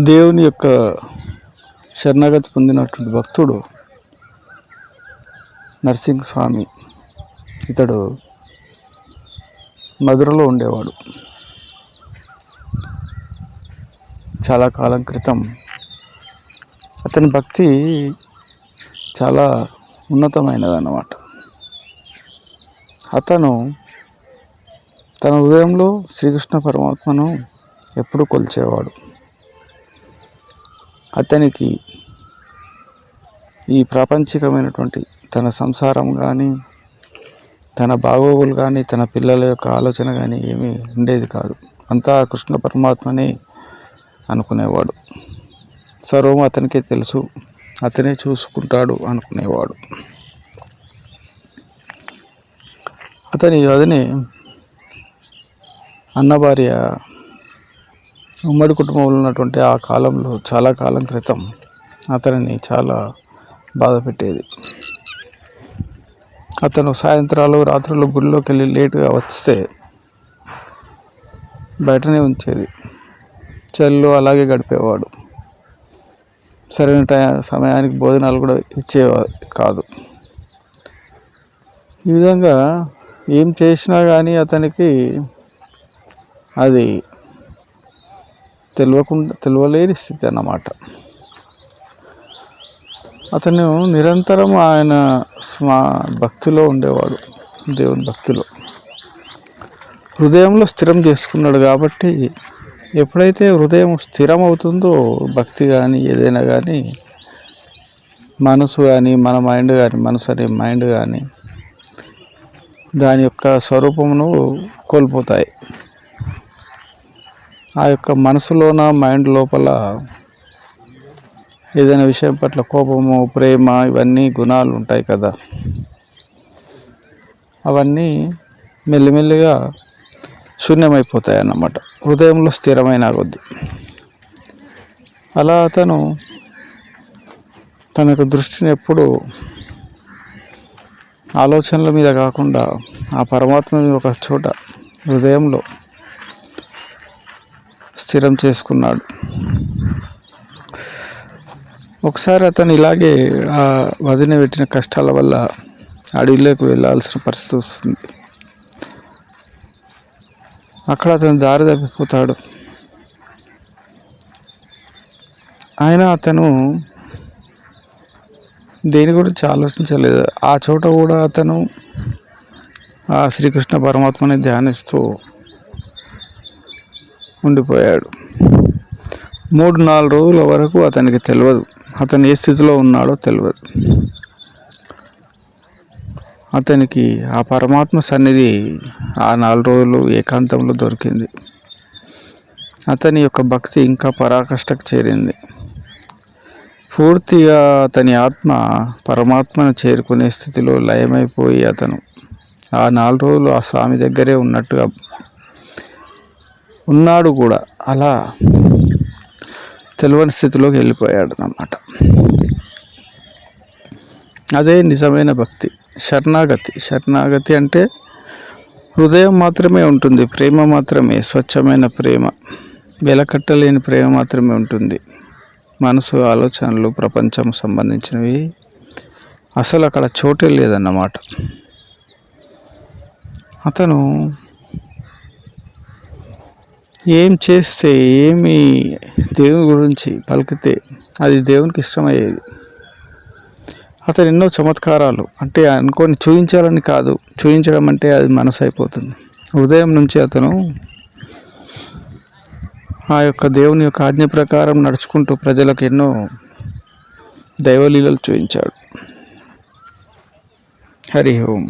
దేవుని యొక్క శరణాగతి పొందినటువంటి భక్తుడు నరసింహ స్వామి. ఇతడు మధురలో ఉండేవాడు. చాలా కాలం క్రితం అతని భక్తి చాలా ఉన్నతమైనదన్నమాట. అతను తన హృదయంలో శ్రీకృష్ణ పరమాత్మను ఎప్పుడు కొలిచేవాడు. అతనికి ఈ ప్రాపంచికమైనటువంటి తన సంసారం కానీ, తన బాగోగులు కానీ, తన పిల్లల యొక్క ఆలోచన కానీ ఏమీ ఉండేది కాదు. అంతా కృష్ణ పరమాత్మనే అనుకునేవాడు. సర్వం అతనికే తెలుసు, అతనే చూసుకుంటాడు అనుకునేవాడు. అతని వదినే అన్న భార్య ఉమ్మడి కుటుంబంలో ఉన్నటువంటి ఆ కాలంలో చాలా కాలం క్రితం అతనిని చాలా బాధ పెట్టేది. అతను సాయంత్రాలు రాత్రులు గుడిలోకి వెళ్ళి లేటుగా వస్తే బయటనే ఉంచేది. చలిలో అలాగే గడిపేవాడు. సరైన సమయానికి భోజనాలు కూడా ఇచ్చేవాడు కాదు. ఈ విధంగా ఏం చేసినా కానీ అతనికి అది తెలియలేని స్థితి అన్నమాట. అతను నిరంతరం ఆయన భక్తిలో ఉండేవాడు. దేవుని భక్తిలో హృదయంలో స్థిరం చేసుకున్నాడు. కాబట్టి ఎప్పుడైతే హృదయం స్థిరం అవుతుందో భక్తి కానీ ఏదైనా కానీ, మనసు కానీ మన మైండ్ కానీ, మనసు అనే మైండ్ కానీ దాని యొక్క స్వరూపమును కోల్పోతాయి. ఆ యొక్క మనసులోన మైండ్ లోపల ఏదైనా విషయం పట్ల కోపము, ప్రేమ ఇవన్నీ గుణాలు ఉంటాయి కదా, అవన్నీ మెల్లిమెల్లిగా శూన్యమైపోతాయి అన్నమాట హృదయంలో స్థిరమైన కొద్దీ. అలా అతను తన యొక్క దృష్టిని ఎప్పుడు ఆలోచనల మీద కాకుండా ఆ పరమాత్మని ఒక చోట హృదయంలో స్థిరం చేసుకున్నాడు. ఒకసారి అతను ఇలాగే ఆ వదిన పెట్టిన కష్టాల వల్ల అడవిలోకి వెళ్ళాల్సిన పరిస్థితి వస్తుంది. అక్కడ అతను దారి తప్పిపోతాడు. అతను దేని గురించి ఆలోచించలేదు. ఆ చోట కూడా అతను ఆ శ్రీకృష్ణ పరమాత్మని ధ్యానిస్తూ ఉండిపోయాడు. 3-4 రోజుల వరకు అతనికి తెలియదు, అతను ఏ స్థితిలో ఉన్నాడో తెలియదు. అతనికి ఆ పరమాత్మ సన్నిధి ఆ 4 రోజులు ఏకాంతంలో దొరికింది. అతని యొక్క భక్తి ఇంకా పరాకాష్ఠకు చేరింది. పూర్తిగా అతని ఆత్మ పరమాత్మను చేరుకునే స్థితిలో లయమైపోయి అతను ఆ 4 రోజులు ఆ స్వామి దగ్గరే ఉన్నట్టుగా ఉన్నాడు కూడా. అలా తెలియని స్థితిలోకి వెళ్ళిపోయాడు అన్నమాట. అదే నిజమైన భక్తి. శరణాగతి అంటే హృదయం మాత్రమే ఉంటుంది, ప్రేమ మాత్రమే, స్వచ్ఛమైన ప్రేమ, వెలకట్టలేని ప్రేమ మాత్రమే ఉంటుంది. మనసు, ఆలోచనలు, ప్రపంచం సంబంధించినవి అసలు అక్కడ చోటే లేదన్నమాట. అతను ఏం చేస్తే, ఏమి దేవుని గురించి పలికితే అది దేవునికి ఇష్టమయ్యేది. అతను ఎన్నో చమత్కారాలు, అంటే అనుకొని చూపించాలని కాదు, చూపించడం అంటే అది మనసు అయిపోతుంది. హృదయం నుంచి అతను ఆ యొక్క దేవుని యొక్క ఆజ్ఞ ప్రకారం నడుచుకుంటూ ప్రజలకు ఎన్నో దైవలీలలు చూపించాడు. హరి ఓం.